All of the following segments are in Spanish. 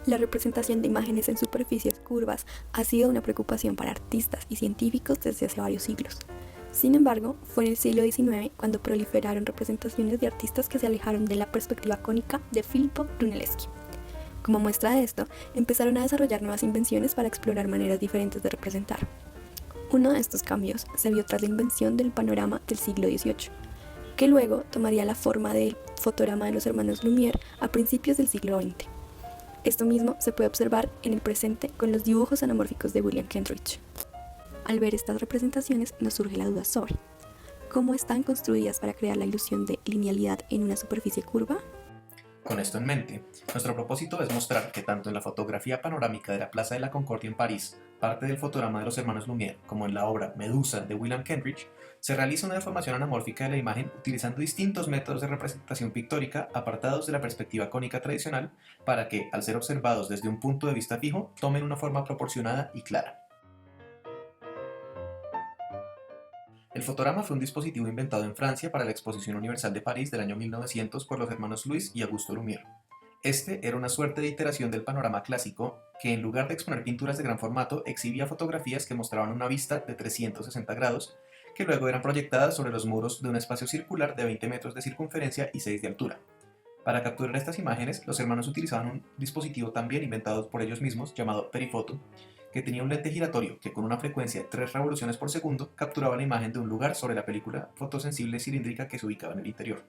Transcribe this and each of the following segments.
La representación de imágenes en superficies curvas ha sido una preocupación para artistas y científicos desde hace varios siglos. Sin embargo, fue en el siglo XIX cuando proliferaron representaciones de artistas que se alejaron de la perspectiva cónica de Filippo Brunelleschi. Como muestra de esto, empezaron a desarrollar nuevas invenciones para explorar maneras diferentes de representar. Uno de estos cambios se vio tras la invención del panorama del siglo XVIII, que luego tomaría la forma del fotograma de los hermanos Lumière a principios del siglo XX. Esto mismo se puede observar en el presente con los dibujos anamórficos de William Kentridge. Al ver estas representaciones nos surge la duda sobre ¿cómo están construidas para crear la ilusión de linealidad en una superficie curva? Con esto en mente, nuestro propósito es mostrar que tanto en la fotografía panorámica de la Plaza de la Concordia en París, parte del fotograma de los hermanos Lumière, como en la obra Medusa de William Kentridge, se realiza una deformación anamórfica de la imagen utilizando distintos métodos de representación pictórica apartados de la perspectiva cónica tradicional para que, al ser observados desde un punto de vista fijo, tomen una forma proporcionada y clara. El fotograma fue un dispositivo inventado en Francia para la Exposición Universal de París del año 1900 por los hermanos Louis y Auguste Lumière. Este era una suerte de iteración del panorama clásico que, en lugar de exponer pinturas de gran formato, exhibía fotografías que mostraban una vista de 360 grados, que luego eran proyectadas sobre los muros de un espacio circular de 20 metros de circunferencia y 6 de altura. Para capturar estas imágenes, los hermanos utilizaban un dispositivo también inventado por ellos mismos llamado perifoto, que tenía un lente giratorio que con una frecuencia de 3 revoluciones por segundo capturaba la imagen de un lugar sobre la película fotosensible cilíndrica que se ubicaba en el interior.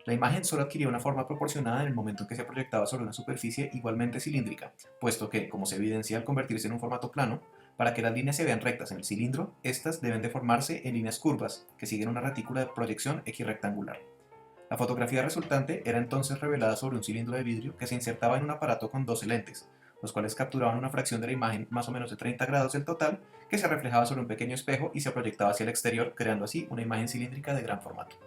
La imagen solo adquiría una forma proporcionada en el momento en que se proyectaba sobre una superficie igualmente cilíndrica, puesto que, como se evidencia al convertirse en un formato plano, para que las líneas se vean rectas en el cilindro, estas deben deformarse en líneas curvas, que siguen una retícula de proyección equirrectangular. La fotografía resultante era entonces revelada sobre un cilindro de vidrio que se insertaba en un aparato con 12 lentes, los cuales capturaban una fracción de la imagen más o menos de 30 grados del total, que se reflejaba sobre un pequeño espejo y se proyectaba hacia el exterior, creando así una imagen cilíndrica de gran formato.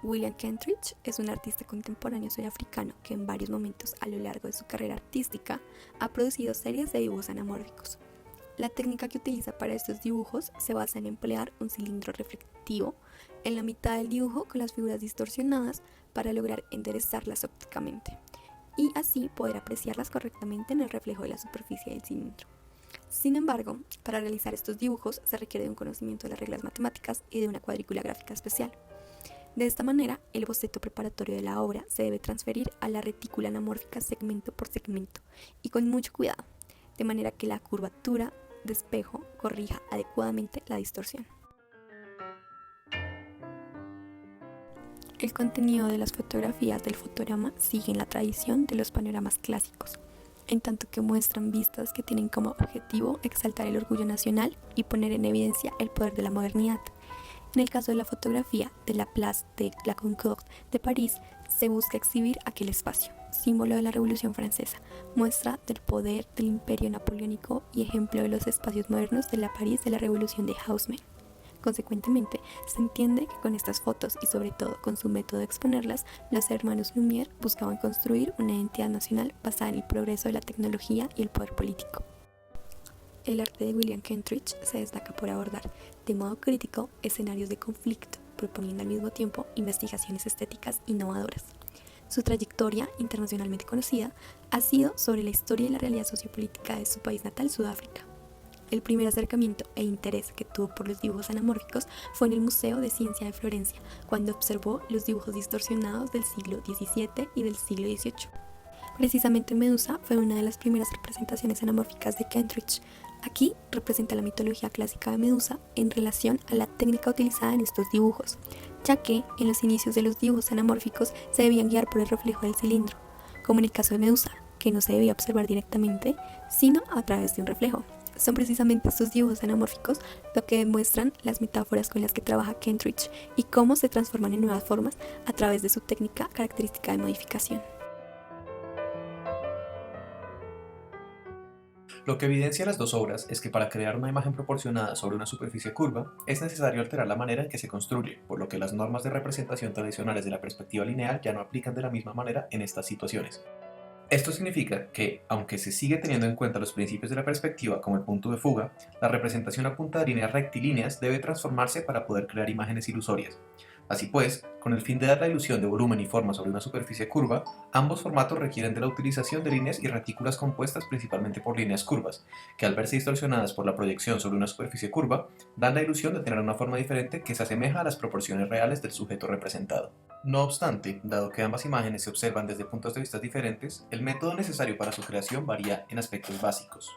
William Kentridge es un artista contemporáneo sudafricano que en varios momentos a lo largo de su carrera artística ha producido series de dibujos anamórficos. La técnica que utiliza para estos dibujos se basa en emplear un cilindro reflectivo en la mitad del dibujo con las figuras distorsionadas para lograr enderezarlas ópticamente y así poder apreciarlas correctamente en el reflejo de la superficie del cilindro. Sin embargo, para realizar estos dibujos se requiere de un conocimiento de las reglas matemáticas y de una cuadrícula gráfica especial. De esta manera, el boceto preparatorio de la obra se debe transferir a la retícula anamórfica segmento por segmento y con mucho cuidado, de manera que la curvatura de espejo corrija adecuadamente la distorsión. El contenido de las fotografías del fotograma sigue la tradición de los panoramas clásicos, en tanto que muestran vistas que tienen como objetivo exaltar el orgullo nacional y poner en evidencia el poder de la modernidad. En el caso de la fotografía de la Place de la Concorde de París, se busca exhibir aquel espacio, símbolo de la Revolución Francesa, muestra del poder del imperio napoleónico y ejemplo de los espacios modernos de la París de la Revolución de Haussmann. Consecuentemente, se entiende que con estas fotos y sobre todo con su método de exponerlas, los hermanos Lumière buscaban construir una identidad nacional basada en el progreso de la tecnología y el poder político. El arte de William Kentridge se destaca por abordar de modo crítico escenarios de conflicto, proponiendo al mismo tiempo investigaciones estéticas innovadoras. Su trayectoria, internacionalmente conocida, ha sido sobre la historia y la realidad sociopolítica de su país natal, Sudáfrica. El primer acercamiento e interés que tuvo por los dibujos anamórficos fue en el Museo de Ciencia de Florencia, cuando observó los dibujos distorsionados del siglo XVII y del siglo XVIII. Precisamente Medusa fue una de las primeras representaciones anamórficas de Kentridge. Aquí representa la mitología clásica de Medusa en relación a la técnica utilizada en estos dibujos, ya que en los inicios de los dibujos anamórficos se debían guiar por el reflejo del cilindro, como en el caso de Medusa, que no se debía observar directamente, sino a través de un reflejo. Son precisamente estos dibujos anamórficos lo que demuestran las metáforas con las que trabaja Kentridge y cómo se transforman en nuevas formas a través de su técnica característica de modificación. Lo que evidencia las dos obras es que para crear una imagen proporcionada sobre una superficie curva, es necesario alterar la manera en que se construye, por lo que las normas de representación tradicionales de la perspectiva lineal ya no aplican de la misma manera en estas situaciones. Esto significa que, aunque se sigue teniendo en cuenta los principios de la perspectiva como el punto de fuga, la representación a punta de líneas rectilíneas debe transformarse para poder crear imágenes ilusorias. Así pues, con el fin de dar la ilusión de volumen y forma sobre una superficie curva, ambos formatos requieren de la utilización de líneas y retículas compuestas principalmente por líneas curvas, que al verse distorsionadas por la proyección sobre una superficie curva, dan la ilusión de tener una forma diferente que se asemeja a las proporciones reales del sujeto representado. No obstante, dado que ambas imágenes se observan desde puntos de vista diferentes, el método necesario para su creación varía en aspectos básicos.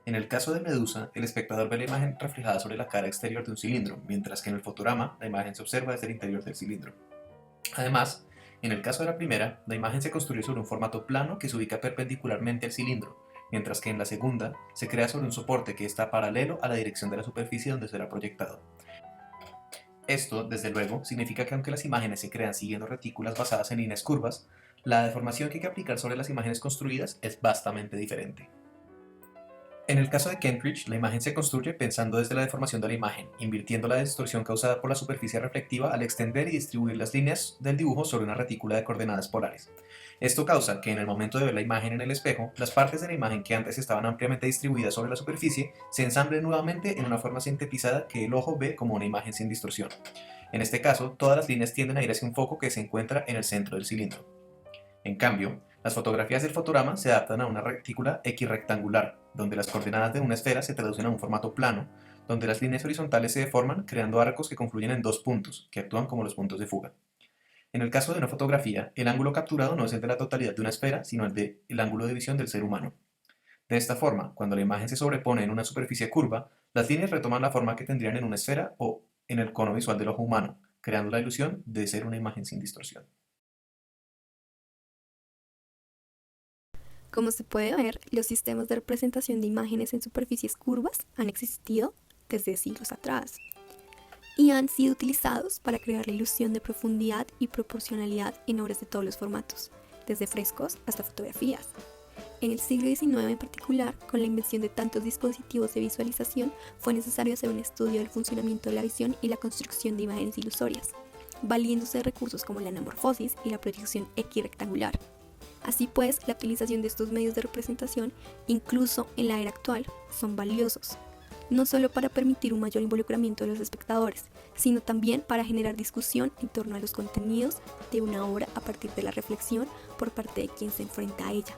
En el caso de Medusa, el espectador ve la imagen reflejada sobre la cara exterior de un cilindro, mientras que en el fotograma la imagen se observa desde el interior del cilindro. Además, en el caso de la primera, la imagen se construye sobre un formato plano que se ubica perpendicularmente al cilindro, mientras que en la segunda se crea sobre un soporte que está paralelo a la dirección de la superficie donde será proyectado. Esto, desde luego, significa que aunque las imágenes se crean siguiendo retículas basadas en líneas curvas, la deformación que hay que aplicar sobre las imágenes construidas es bastante diferente. En el caso de Kentridge, la imagen se construye pensando desde la deformación de la imagen, invirtiendo la distorsión causada por la superficie reflectiva al extender y distribuir las líneas del dibujo sobre una retícula de coordenadas polares. Esto causa que en el momento de ver la imagen en el espejo, las partes de la imagen que antes estaban ampliamente distribuidas sobre la superficie se ensamblen nuevamente en una forma sintetizada que el ojo ve como una imagen sin distorsión. En este caso, todas las líneas tienden a ir hacia un foco que se encuentra en el centro del cilindro. En cambio, las fotografías del fotograma se adaptan a una retícula equirrectangular, donde las coordenadas de una esfera se traducen a un formato plano, donde las líneas horizontales se deforman creando arcos que confluyen en dos puntos, que actúan como los puntos de fuga. En el caso de una fotografía, el ángulo capturado no es el de la totalidad de una esfera, sino el del ángulo de visión del ser humano. De esta forma, cuando la imagen se sobrepone en una superficie curva, las líneas retoman la forma que tendrían en una esfera o en el cono visual del ojo humano, creando la ilusión de ser una imagen sin distorsión. Como se puede ver, los sistemas de representación de imágenes en superficies curvas han existido desde siglos atrás y han sido utilizados para crear la ilusión de profundidad y proporcionalidad en obras de todos los formatos, desde frescos hasta fotografías. En el siglo XIX en particular, con la invención de tantos dispositivos de visualización, fue necesario hacer un estudio del funcionamiento de la visión y la construcción de imágenes ilusorias, valiéndose de recursos como la anamorfosis y la proyección equirrectangular. Así pues, la utilización de estos medios de representación, incluso en la era actual, son valiosos, no solo para permitir un mayor involucramiento de los espectadores, sino también para generar discusión en torno a los contenidos de una obra a partir de la reflexión por parte de quien se enfrenta a ella.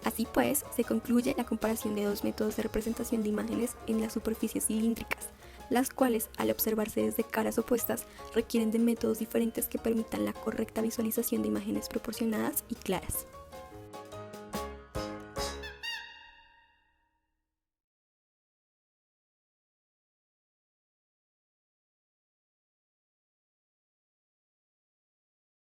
Así pues, se concluye la comparación de dos métodos de representación de imágenes en las superficies cilíndricas, las cuales, al observarse desde caras opuestas, requieren de métodos diferentes que permitan la correcta visualización de imágenes proporcionadas y claras.